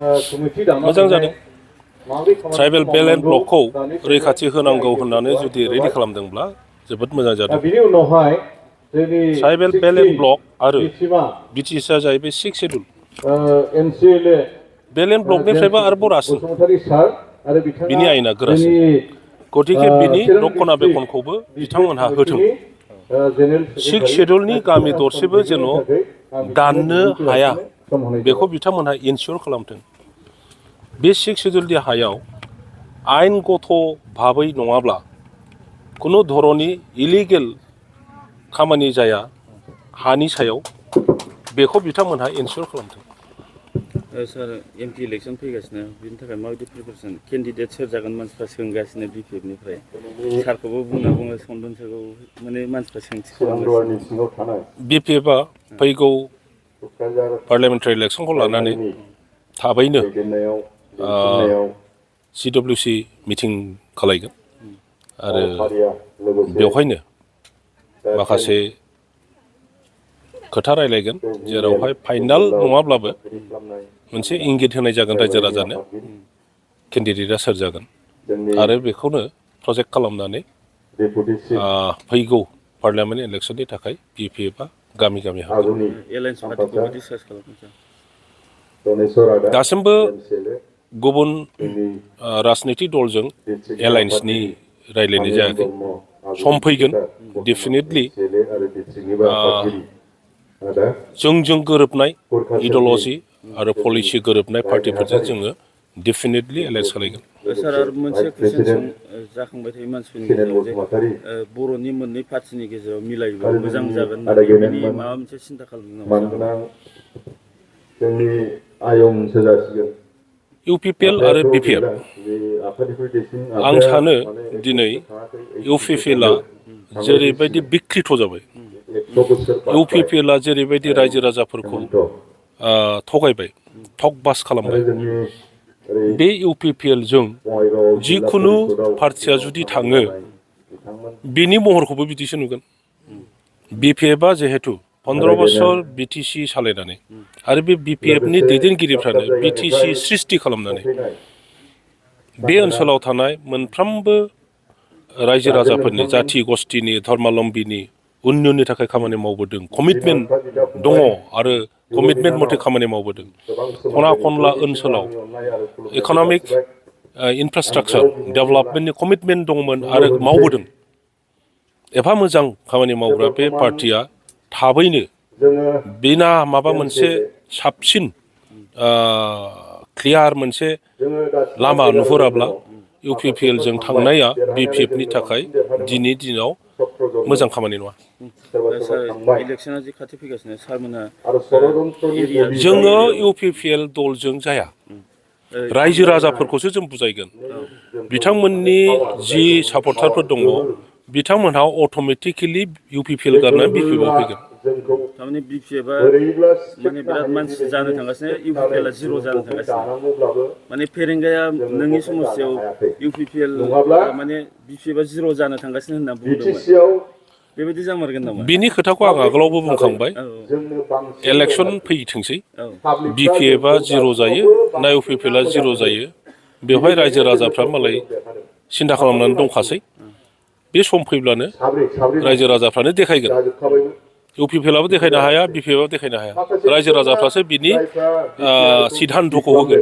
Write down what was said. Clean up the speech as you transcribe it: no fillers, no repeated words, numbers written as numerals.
मोजां जादों tribal balance ब्लकखौ रैखाथि होनांगौ होननानै जुदि रेडि खालामदोंब्ला जोबोद मोजां जादों ट्राइबेल बेलेन्स ब्लक आरो बिटिसिआ जाहैबाय 6 शेड्युल बेलेन्स ब्लकनिफ्रायबो आरोबाव रासिन बिनि आयेना गोरासिन गतिके बिनि रक्षनाबेक्षनखौबो बिथांमोनहा होथों 6 शेड्युलनि गामि दरसेबो जेन' दाननो हाया बेखौ बिथांमोनहा इनसियर खालामथों बे 6 शेड्युलनि हायाव आयेनगत भाबै नङाब्ला खुनु धरननि इलिगेल खामानि जाया हानि सायाव बेखौ बिथांमोनहा इनसियर खालामथों सार एमपि इलेक्सन फैगासिनो बिनि थाखाय माबायदि प्रिपारेसन केन्डिडेट सोर जागोन मानसिफ्रा सोंगासिनो बिपिएफनिफ्राय सारखौबो बुंना सन्दन सारखौ माने मानसिफ्रा सोंथि खालामगासिनो बिपिएफआ फैगौ पार्लियामेन्टारि इलेक्सनखौ लानानै थाबैनो CWC मिटिं खालायगोन आरो बेवहायनो माखासे खोथा रायलायगोन जेरावहाय फाइनाल नङाब्लाबो मोनसे इंगित होनाय जागोन रायजो राजानो केन्डिडेटआ सोर जागोन आरो बेखौनो प्रजेक्ट खालामनानै फैगौ पार्लियामेन्ट इलेक्सननि थाखाय बिपिएफआ गामि गामि हाबगोन दासिमबो गुबुन राजनितिक दलजों एलायन्सनि रायलायनाय जायाखै सम फैगोन डेफिनेटलि जोंजों गोरोबनाय इडिअल'जि आरो पलिसि गोरोबनाय पार्टिफोरजों जोङो डेफिनेटलि एलायन्स खालायगोन सार आरो मोनसे कुइसन जाखांबाय थायो मानसिफोरनि गेजेराव जे बर'नि मोननै पार्टिनि गेजेराव मिलायोबा मोजां जागोन होननानै माबा मोनसे सिन्था खालामदों इउपिपिएल आरो बिपिएफ आं सानो दिनै इउपिपिएलआ जेरैबायदि बिकृत जाबाय इउपिपिएलआ जेरैबायदि रायजो राजाफोरखौ थगायबाय ठगबाज खालामबाय बे इउपिपिएलजों जिखुनु पार्टिया जुदि थाङो बिनि महरखौबो बिदिसो नुगोन बिपिएफआ जिहेतु 15 बोसोर बिटिसि सालायनानै आरो बे बिपिएफनि दैदेनगिरिफ्रानो बिटिसि सृष्टि खालामनानै बे ओनसोलाव थानाय मोनफ्रोमबो रायजो राजाफोरनि जाथि गस्थिनि धर्मालम्बीनि उन्नयननि थाखाय खामानि मावबोदों कमिटमेन्ट दङ आरो कमिटमेन्ट मथे खामानि मावबोदों खना खनला ओनसोलाव इक'नमिक इनफ्रास्ट्राक्चार डेभेलपमेन्टनि कमिटमेन्ट दंमोन आरो मावबोदों एफा मोजां खामानि मावग्रा बे पार्टिया थाबैनो बिना माबा मोनसे साबसिन क्लियार मोनसे लामा नुहुराब्ला इउपिपिएलजों थांनाया बिपिएफनि थाखाय दिनै दिनाव मोजां खामानि नङा इलेक्सना जि खाथि फैगासिनो सारमोनहा जोङो इउपिपिएल दलजों जाया रायजो राजाफोरखौसो जों बुजायगोन बिथांमोननि जि सापर्टारफोर दङ बिथांमोनहा अट'मेटिकेलि इउपिपिएल गारनानै बिपिएफआव फैगोन थारमाने बिपिएफआ माने बिराद मानसि जानो थांगासिनो इउपिपिएलआ जिर' जानो थांगासिनो माने फेरेंगाया नोंनि समस्यायाव इउपिपिएल माने बिपिएफआ जिर' जानो थांगासिनो होनना बुंदोंमोन बेबायदि जामारगोन नामा बिनि खोथाखौ आं आगोलावबो बुंखांबाय इलेक्सन फैथोंसै बिपिएफआ जिर' जायो ना इउपिपिएलआ जिर' जायो बेवहाय रायजो राजाफ्रा मालाय सिन्था खालामनानै दंखासै बे सम फैब्लानो रायजो राजाफ्रानो देखायगोन इउपिपिएलआबो देखायनो हाया बिपिएफआबो देखायनो हाया रायजो राजाफ्रासो बिनि सिद्धान्त'खौ होगोन